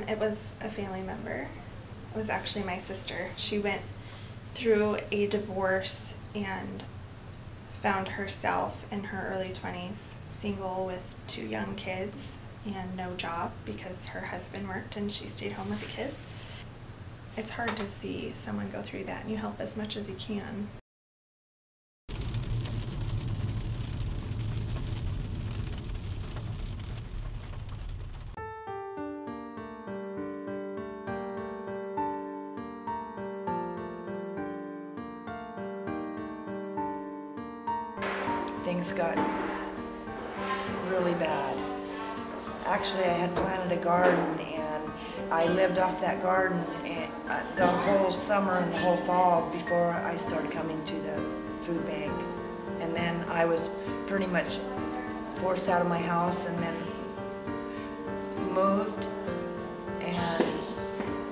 It was a family member. It was actually my sister. She went through a divorce and found herself in her early 20s, single with 2 young kids and no job because her husband worked and she stayed home with the kids. It's hard to see someone go through that, and you help as much as you can. Things got really bad. Actually, I had planted a garden and I lived off that garden the whole summer and the whole fall before I started coming to the food bank. And then I was pretty much forced out of my house and then moved and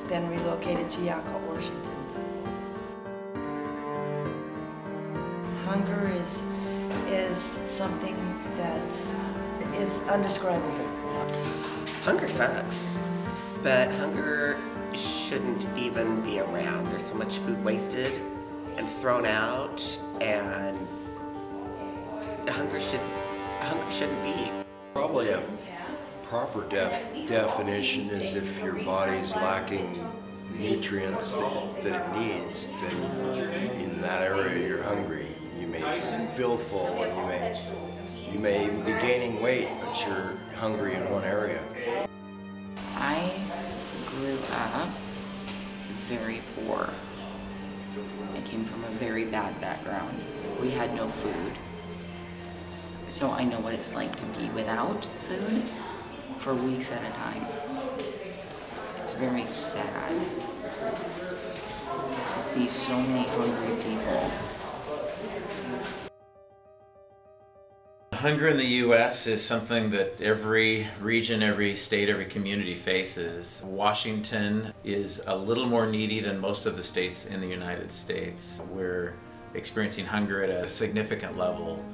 then relocated to Yakima, Washington. Hunger is something that's undescribable. Hunger sucks, but hunger shouldn't even be around. There's so much food wasted and thrown out, and hunger shouldn't be. Probably a proper definition is if your body's lacking nutrients that it needs, then in that area you're hungry. You may feel full and you may even be gaining weight, but you're hungry in one area. I grew up very poor. I came from a very bad background. We had no food. So I know what it's like to be without food for weeks at a time. It's very sad to see so many hungry people. Hunger in the U.S. is something that every region, every state, every community faces. Washington is a little more needy than most of the states in the United States. We're experiencing hunger at a significant level.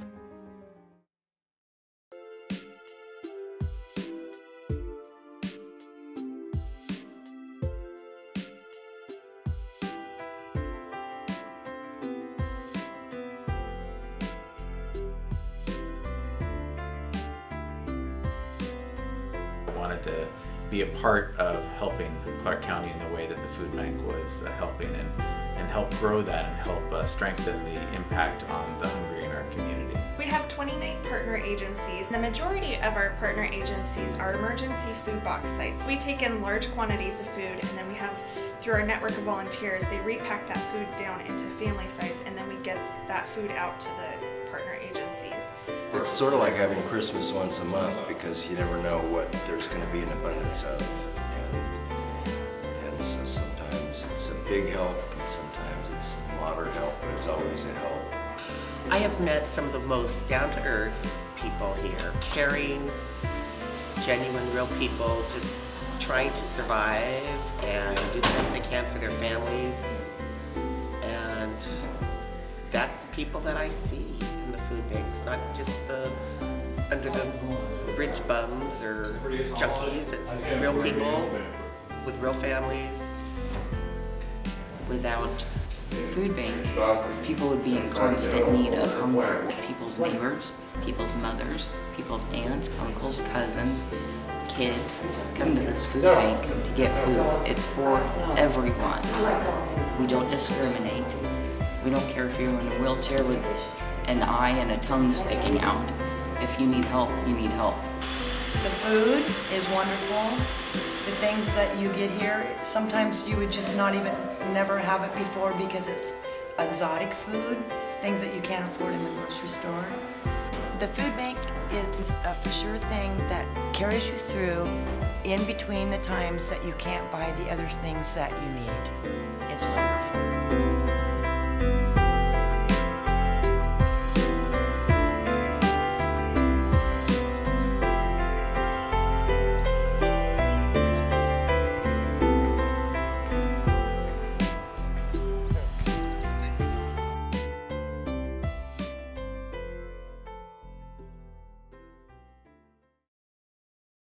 Wanted to be a part of helping Clark County in the way that the food bank was helping and help grow that and help strengthen the impact on the hungry in our community. We have 29 partner agencies. The majority of our partner agencies are emergency food box sites. We take in large quantities of food, and then we have, through our network of volunteers, they repack that food down into family size, and then we get that food out to the partner agencies. It's sort of like having Christmas once a month because you never know what there's going to be an abundance of. And so sometimes it's a big help, and sometimes it's a moderate help, but it's always a help. I have met some of the most down-to-earth people here, caring, genuine, real people, just trying to survive and do the best they can for their families. And that's the people that I see in the food banks, not just the under the bridge bums or junkies. It's real people with real families. Without the food bank, people would be in constant need of hunger. People's neighbors, people's mothers, people's aunts, uncles, cousins, kids come to this food bank to get food. It's for everyone. We don't discriminate. We don't care if you're in a wheelchair with an eye and a tongue sticking out. If you need help, you need help. The food is wonderful. The things that you get here, sometimes you would just never have it before because it's exotic food, things that you can't afford in the grocery store. The food bank is a for sure thing that carries you through in between the times that you can't buy the other things that you need. It's wonderful.